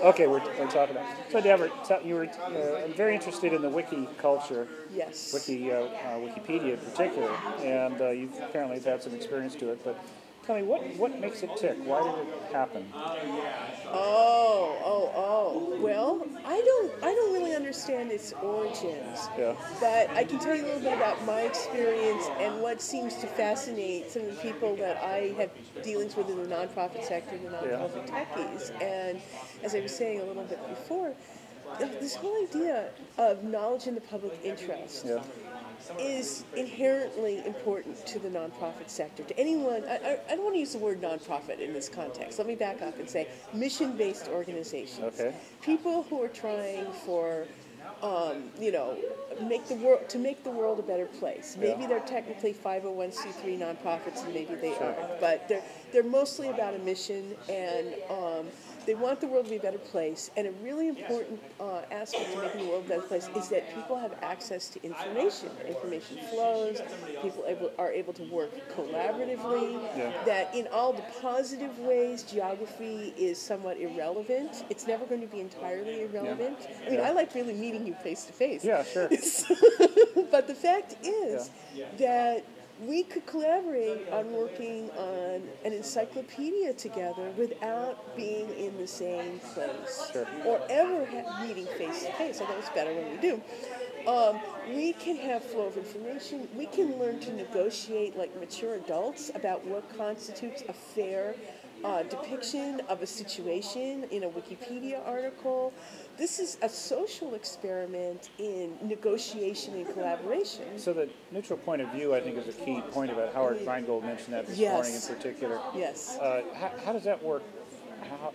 Okay, we're talking about. So, Deborah, you were very interested in the wiki culture, Yes. Wikipedia in particular, and you apparently have had some experience to it. But tell me, what makes it tick? Why did it happen? Oh. Well, I don't really understand its origins, Yeah, but I can tell you a little bit about my experience and what seems to fascinate some of the people that I have dealings with in the nonprofit sector, the yeah, nonprofit techies. And as I was saying a little bit before, this whole idea of knowledge in the public interest yeah. is inherently important to the nonprofit sector. To anyone, I don't want to use the word nonprofit in this context. Let me back up and say mission-based organizations. Okay. People who are trying for, you know, make the world a better place. Maybe Yeah. they're technically 501c3 nonprofits, and maybe they Sure. aren't, but they're mostly about a mission, and they want the world to be a better place. And a really important aspect of making the world a better place is that people have access to information. Information flows. People are able to work collaboratively. Yeah. That in all the positive ways, geography is somewhat irrelevant. It's never going to be entirely irrelevant. I mean, Yeah. I like really meeting you face to face. Yeah, sure. But the fact is that we could collaborate on working on an encyclopedia together without being in the same place Sure. or ever meeting face to face, although it's better when we do. We can have flow of information. We can learn to negotiate like mature adults about what constitutes a fair depiction of a situation in a Wikipedia article. This is a social experiment in negotiation and collaboration. So the neutral point of view, I think, is a key point about Howard Feingold mentioned that this morning in particular. Yes. How does that work?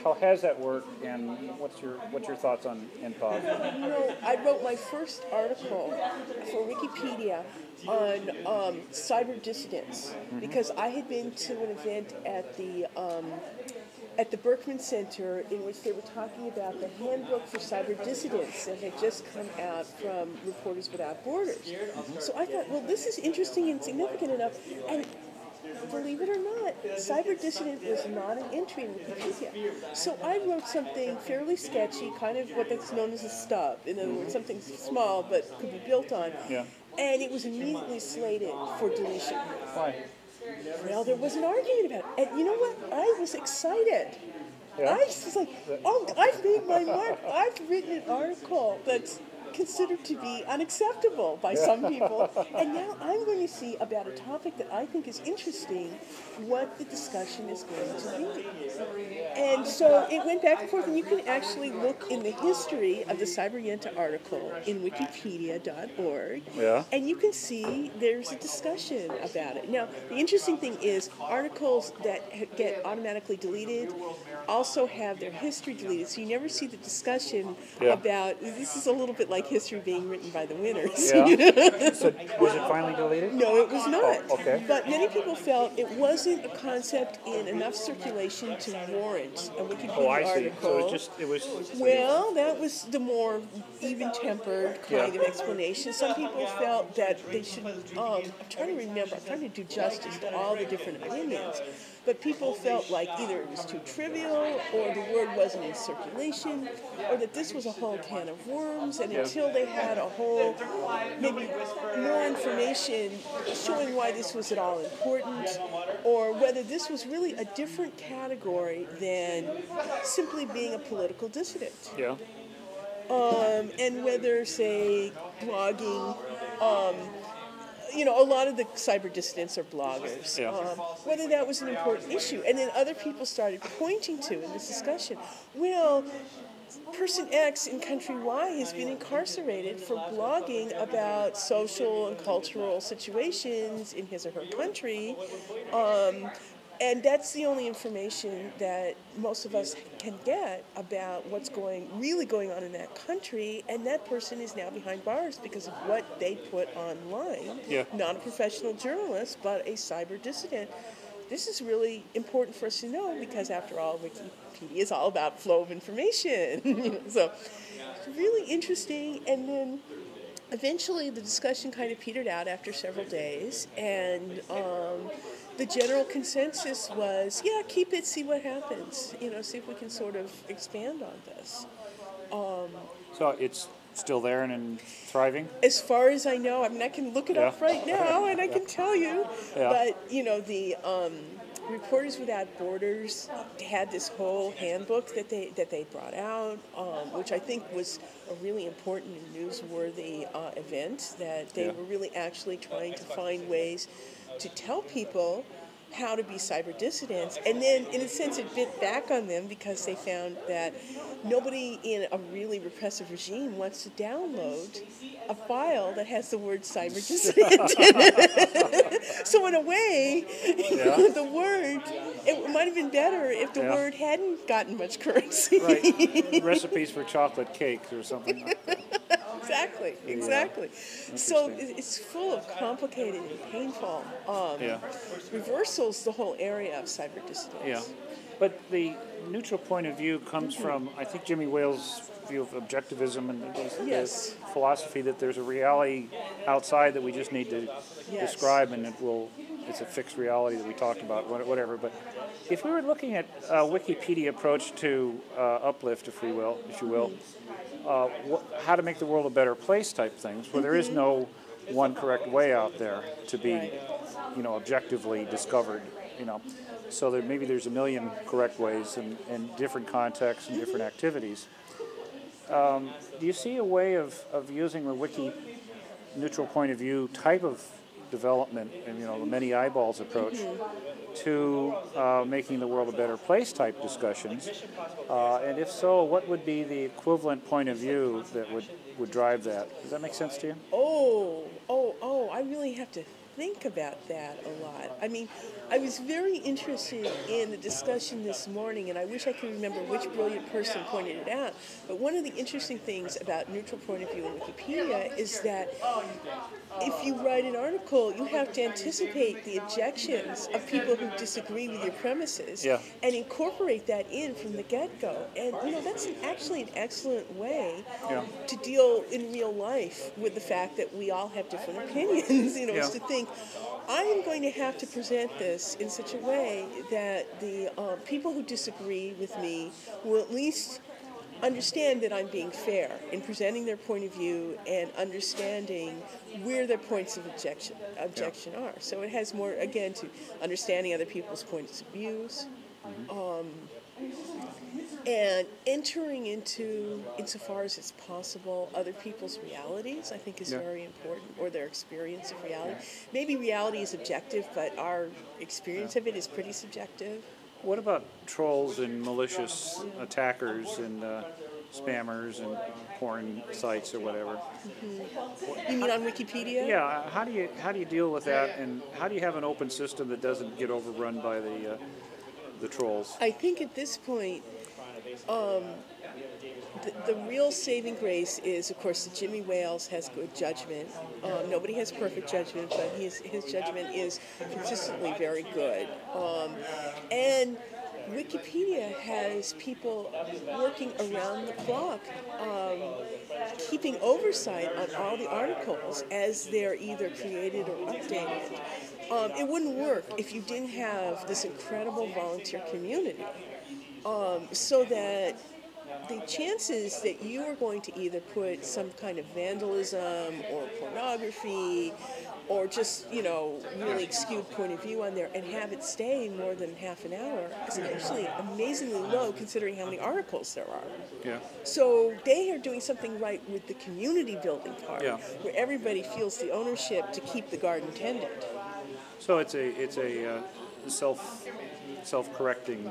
How has that worked? And what's your thoughts on NPOV? You know, I wrote my first article for Wikipedia on cyber dissidents because I had been to an event at the Berkman Center in which they were talking about the handbook for cyber dissidents that had just come out from Reporters Without Borders. So I thought, well, this is interesting and significant enough. And believe it or not, cyber dissident was not an entry in Wikipedia. So I wrote something fairly sketchy, kind of what that's known as a stub. In other words, something small but could be built on. Yeah. And it was immediately slated for deletion. Why? Well, there was an argument about it. And you know what? I was excited. Yeah. I was like, oh, I've made my mark. I've written an article that's considered to be unacceptable by some people. And now I'm going to see about a topic that I think is interesting, what the discussion is going to be. And so it went back and forth, and you can actually look in the history of the Cyberyenta article in wikipedia.org, and you can see there's a discussion about it. Now, the interesting thing is articles that get automatically deleted also have their history deleted, so you never see the discussion about, this is a little bit like history being written by the winners. Yeah. So was it finally deleted? No, it was not. Oh, okay. But many people felt it wasn't a concept in enough circulation to warrant a Wikipedia article. So it was. Well, that was the more even-tempered kind of explanation. Some people felt that they should. I'm trying to do justice to all the different opinions. But people felt like either it was too trivial, or the word wasn't in circulation, or that this was a whole can of worms, and until they had a whole, maybe more information showing why this was at all important, or whether this was really a different category than simply being a political dissident. Yeah. And whether, say, blogging, you know, a lot of the cyber dissidents are bloggers. Yeah. Whether that was an important issue. And then other people started pointing to in this discussion, well, person X in country Y has been incarcerated for blogging about social and cultural situations in his or her country. And that's the only information that most of us can get about what's really going on in that country, and that person is now behind bars because of what they put online. Yeah. Not a professional journalist, but a cyber dissident. This is really important for us to know because, after all, Wikipedia is all about flow of information. So it's really interesting, and then eventually the discussion kind of petered out after several days, and the general consensus was, yeah, keep it, see what happens. See if we can sort of expand on this. So it's still there and thriving? As far as I know, I mean, I can look it up right now and I can tell you. Yeah. But, the Reporters Without Borders had this whole handbook that they brought out, which I think was a really important and newsworthy event, that they were really actually trying to find ways to tell people how to be cyber dissidents, and then in a sense it bit back on them because they found that nobody in a really repressive regime wants to download a file that has the word cyber dissident in it. So in a way, the word, it might have been better if the word hadn't gotten much currency. Right. Recipes for chocolate cakes or something. Exactly. So it's full of complicated and painful reversals, the whole area of cyber dissidence. Yeah. But the neutral point of view comes from, I think, Jimmy Wales' view of objectivism and the philosophy that there's a reality outside that we just need to describe, and it's a fixed reality that we talked about, whatever. But if we were looking at a Wikipedia approach to uplift, if you will, how to make the world a better place type things, where there is no one correct way out there to be, objectively discovered, So there's a million correct ways in different contexts and different activities. Do you see a way of using the wiki neutral point of view type of development and the many eyeballs approach to making the world a better place type discussions? And if so, what would be the equivalent point of view that would drive that? Does that make sense to you? I really have to think about that a lot. I mean, I was very interested in the discussion this morning, and I wish I could remember which brilliant person pointed it out, but one of the interesting things about neutral point of view in Wikipedia is that if you write an article, you have to anticipate the objections of people who disagree with your premises and incorporate that in from the get-go. And, that's actually an excellent way to deal in real life with the fact that we all have different opinions, is to think, I am going to have to present this in such a way that the people who disagree with me will at least understand that I'm being fair in presenting their point of view and understanding where their points of objection are. So it has more, again, to understanding other people's points of views, and entering into, insofar as it's possible, other people's realities, I think is very important, or their experience of reality. Maybe reality is objective, but our experience of it is pretty subjective. What about trolls and malicious attackers and spammers and porn sites or whatever? You mean on Wikipedia? Yeah. How do you deal with that, and how do you have an open system that doesn't get overrun by the trolls? I think at this point, the real saving grace is, of course, that Jimmy Wales has good judgment. Nobody has perfect judgment, but his judgment is consistently very good. And Wikipedia has people working around the clock, keeping oversight on all the articles as they're either created or updated. It wouldn't work if you didn't have this incredible volunteer community. So that the chances that you are going to either put some kind of vandalism or pornography or just, really skewed point of view on there and have it stay more than half an hour is actually amazingly low considering how many articles there are. Yeah. So they are doing something right with the community building part, where everybody feels the ownership to keep the garden tended. So it's a self-correcting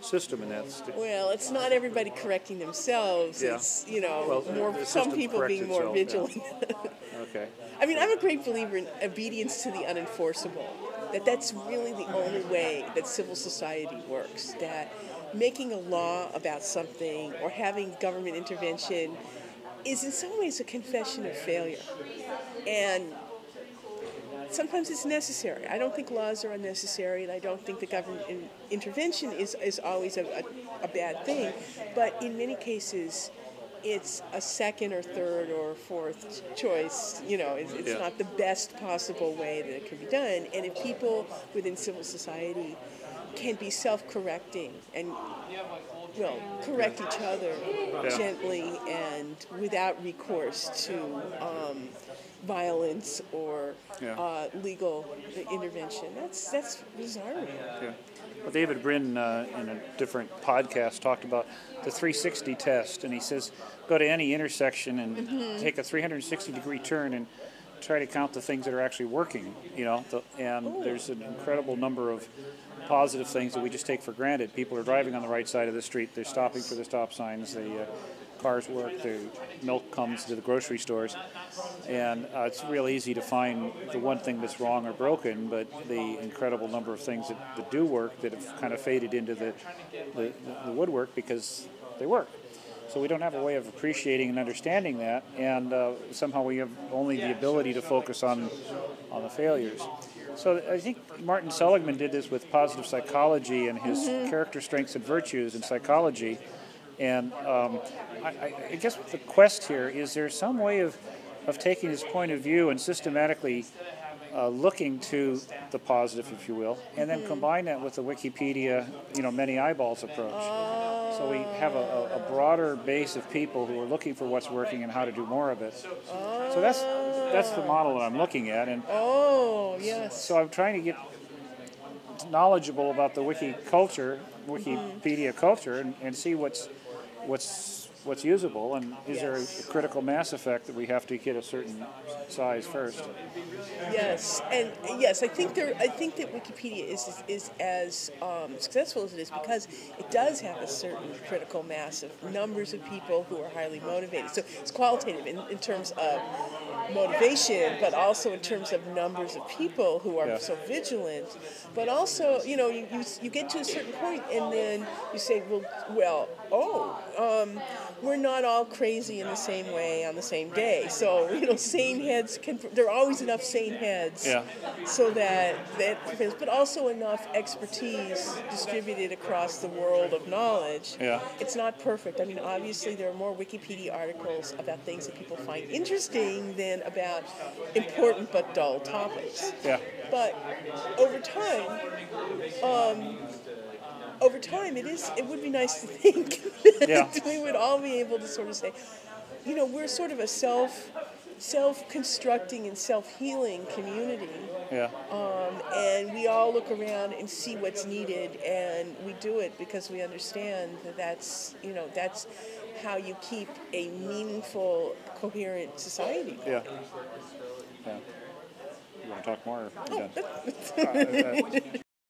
system in that. Well, it's not everybody correcting themselves. Yeah. It's, more some people being more vigilant. Yeah. Okay. I mean, I'm a great believer in obedience to the unenforceable. That's really the only way that civil society works. That making a law about something or having government intervention is in some ways a confession of failure. And sometimes it's necessary. I don't think laws are unnecessary, and I don't think the government intervention is always a bad thing. But in many cases, it's a second or third or fourth choice. It's not the best possible way that it can be done. And if people within civil society can be self-correcting and correct each other gently and without recourse to violence or legal intervention, that's bizarre. Yeah. Well, David Brin, in a different podcast, talked about the 360 test, and he says go to any intersection and take a 360-degree turn and try to count the things that are actually working, and there's an incredible number of positive things that we just take for granted. People are driving on the right side of the street, they're stopping for the stop signs, the cars work, the milk comes to the grocery stores, and it's real easy to find the one thing that's wrong or broken, but the incredible number of things that do work that have kind of faded into the woodwork because they work. So we don't have a way of appreciating and understanding that, and somehow we have only the ability to focus on the failures. So I think Martin Seligman did this with positive psychology and his character strengths and virtues in psychology. And I guess the quest here is there some way of taking his point of view and systematically looking to the positive, if you will, and then combine that with the WikiPedia, many eyeballs approach. So we have a broader base of people who are looking for what's working and how to do more of it. So that's the model that I'm looking at. And so I'm trying to get knowledgeable about the Wikipedia culture, and see what's usable, and is there a critical mass effect that we have to hit a certain size first? Yes, and yes, I think that Wikipedia is as successful as it is because it does have a certain critical mass of numbers of people who are highly motivated. So it's qualitative in terms of motivation, but also in terms of numbers of people who are so vigilant. But also, you get to a certain point, and then you say, we're not all crazy in the same way on the same day. So, sane heads there are always enough sane heads so that but also enough expertise distributed across the world of knowledge. Yeah. It's not perfect. I mean, obviously there are more Wikipedia articles about things that people find interesting than about important but dull topics. Yeah. But over time, it would be nice to think that we would all be able to sort of say, we're sort of a self-constructing and self-healing community. Yeah. And we all look around and see what's needed, and we do it because we understand that that's how you keep a meaningful, coherent society. Yeah. Yeah. You want to talk more? Or